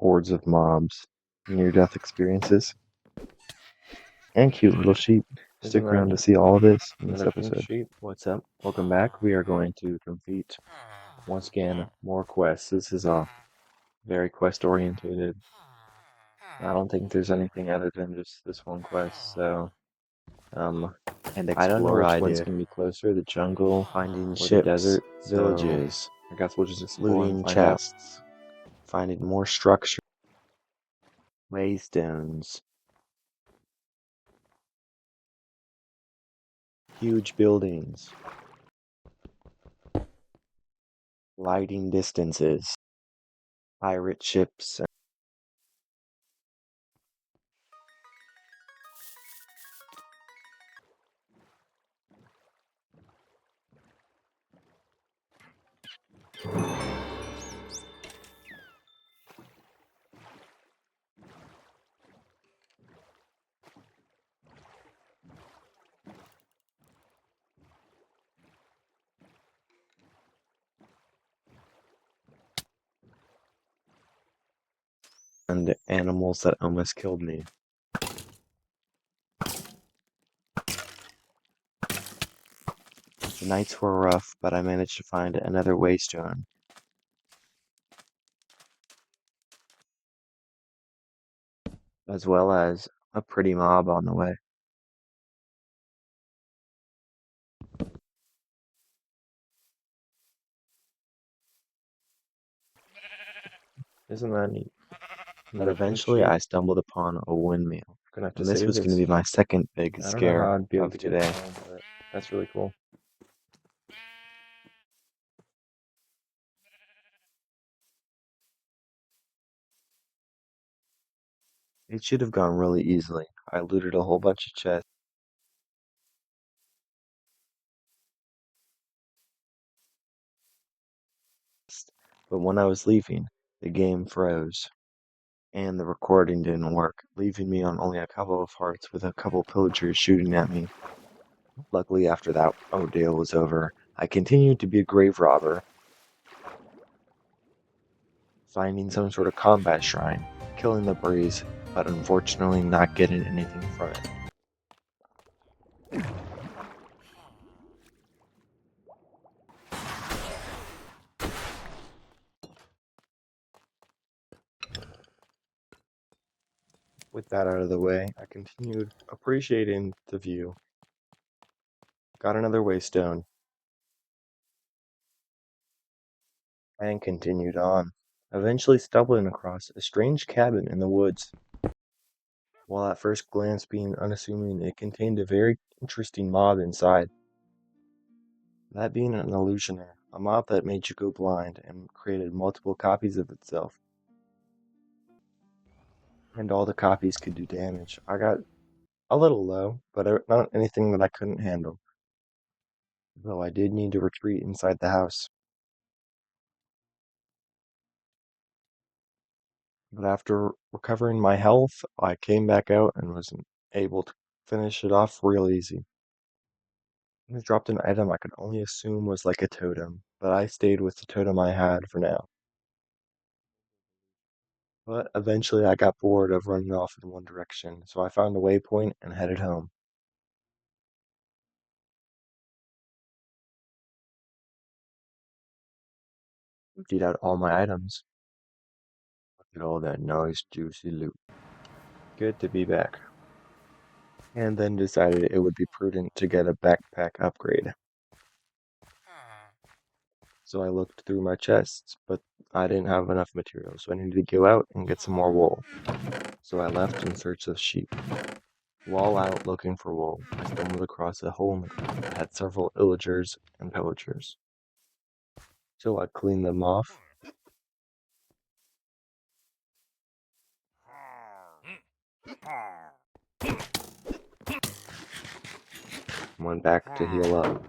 hordes of mobs, near-death experiences, and cute little sheep. Stick around to see all of this in this episode. Sheep, what's up? Welcome back. We are going to complete, once again, more quests. This is a very quest-oriented. I don't think there's anything other than just this one quest, so, and I don't know explore where which I one's do. going to be closer, the jungle Finding or the ships, desert. villages, I guess we'll just explore and looting find out. chests, finding more structure, waystones, huge buildings, lighting distances, pirate ships. And animals that almost killed me. The nights were rough, but I managed to find another waystone. As well as a pretty mob on the way. Isn't that neat? But eventually I stumbled upon a windmill. Gonna have to And this save was going to be my second big I don't know how scare I'd be able of to get it today. home, but that's really cool. It should have gone really easily. I looted a whole bunch of chests. But when I was leaving, the game froze. And the recording didn't work, leaving me on only a couple of hearts with a couple pillagers shooting at me. Luckily, after that ordeal was over, I continued to be a grave robber, finding some sort of combat shrine, killing the breeze, but unfortunately not getting anything from it. With that out of the way, I continued appreciating the view. Got another waystone, and continued on, eventually stumbling across a strange cabin in the woods. While at first glance being unassuming, it contained a very interesting mob inside. That being an illusioner, a mob that made you go blind and created multiple copies of itself. And all the copies could do damage. I got a little low, but not anything that I couldn't handle. Though I did need to retreat inside the house. But after recovering my health, I came back out and was able to finish it off real easy. I dropped an item I could only assume was like a totem, but I stayed with the totem I had for now. But eventually I got bored of running off in one direction, so I found a waypoint and headed home. Emptied out all my items. Look at all that nice juicy loot. Good to be back. And then decided it would be prudent to get a backpack upgrade. So I looked through my chests, but I didn't have enough material, so I needed to go out and get some more wool. So I left in search of sheep. While out looking for wool, I stumbled across a hole in the ground that had several illagers and pillagers. So I cleaned them off. Went back to heal up.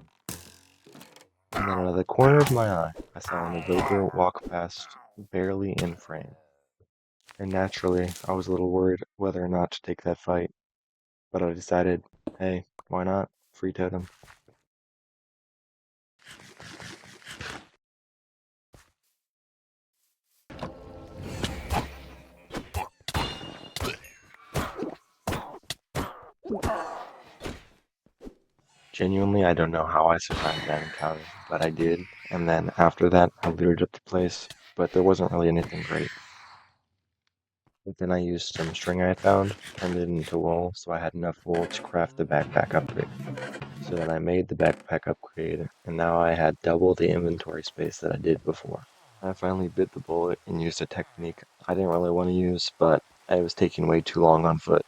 And then out of the corner of my eye, I saw an evoker walk past, barely in frame. And naturally, I was a little worried whether or not to take that fight. But I decided, hey, why not? Free totem. Genuinely, I don't know how I survived that encounter, but I did. And then after that, I looted up the place, but there wasn't really anything great. But then I used some string I found, turned it into wool, so I had enough wool to craft the backpack upgrade. So then I made the backpack upgrade, and now I had double the inventory space that I did before. I finally bit the bullet and used a technique I didn't really want to use, but I was taking way too long on foot.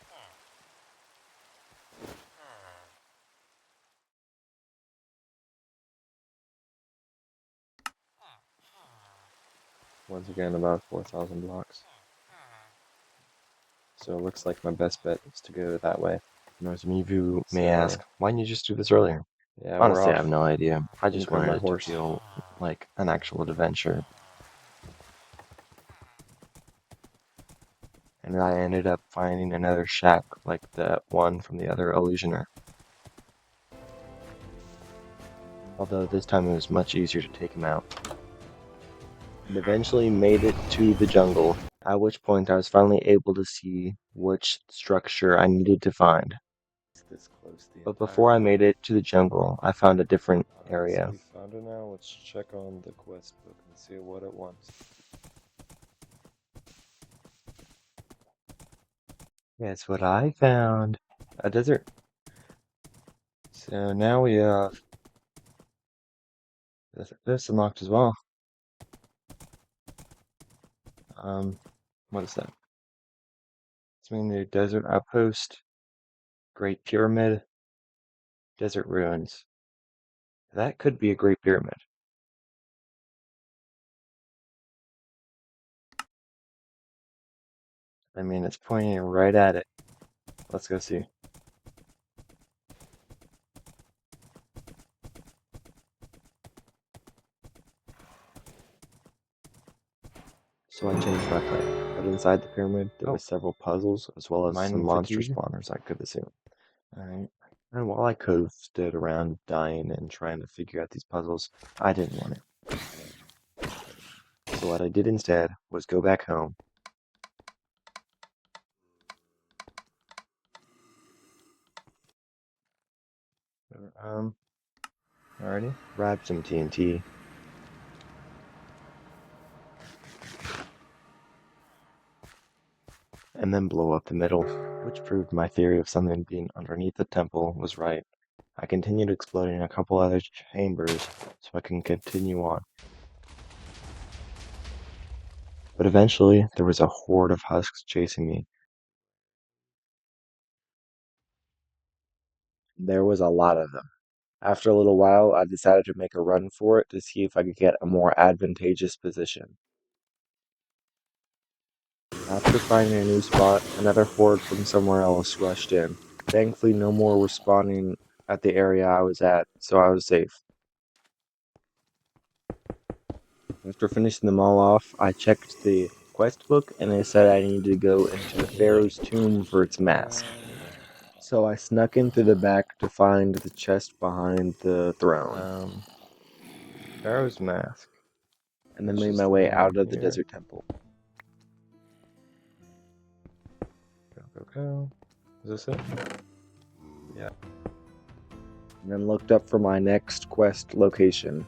Once again, about 4,000 blocks. So it looks like my best bet is to go that way. Now, some of you may ask, why didn't you just do this earlier? Yeah, Honestly, I have no idea. I just conquering wanted my it to horse. feel like an actual adventure. And I ended up finding another shack like that one from the other illusioner. Although this time it was much easier to take him out. And eventually made it to the jungle, at which point I was finally able to see which structure I needed to find. But before I made it to the jungle, I found a different area. So we found it now. Let's check on the quest book and see what it wants. Guess what I found? A desert. So now we have this unlocked as well. What is that? It's mean the desert outpost, Great Pyramid, desert ruins. That could be a Great Pyramid. I mean, it's pointing right at it. Let's go see. So I changed my plan. But inside the pyramid, there were several puzzles, as well as some monster spawners I could assume. Alright. And while I could have stood around dying and trying to figure out these puzzles, I didn't want it. So what I did instead was go back home. Alrighty. Grab some TNT. And then blow up the middle, which proved my theory of something being underneath the temple was right. I continued exploding a couple other chambers so I can continue on. But eventually, there was a horde of husks chasing me. There was a lot of them. After a little while, I decided to make a run for it to see if I could get a more advantageous position. After finding a new spot, another horde from somewhere else rushed in. Thankfully, no more were spawning at the area I was at, so I was safe. After finishing them all off, I checked the quest book and it said I needed to go into the Pharaoh's tomb for its mask. So I snuck in through the back to find the chest behind the throne. Pharaoh's mask. And then made my way out of the desert temple. Go. Is this it? Yeah. And then looked up for my next quest location,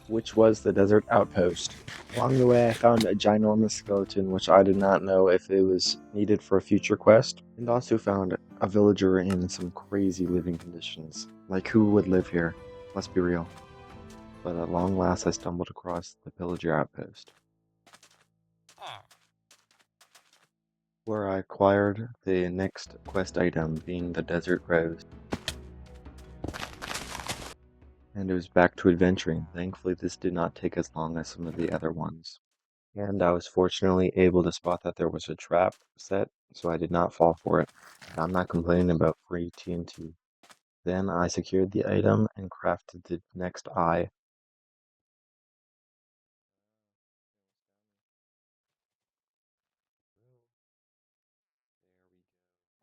which was the desert outpost. Along the way, I found a ginormous skeleton, which I did not know if it was needed for a future quest, and also found a villager in some crazy living conditions. Like, who would live here? Let's be real. But at long last, I stumbled across the pillager outpost, where I acquired the next quest item, being the desert rose. And it was back to adventuring. Thankfully, this did not take as long as some of the other ones. And I was fortunately able to spot that there was a trap set, so I did not fall for it. I'm not complaining about free TNT. Then I secured the item and crafted the next eye.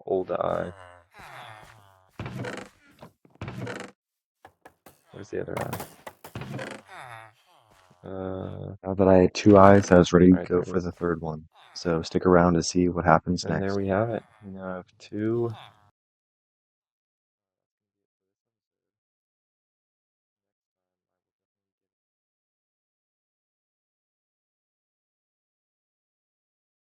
Old eye. Where's the other eye? Now that I had two eyes, I was ready to go for the third one. So stick around to see what happens next. And there we have it. We now have two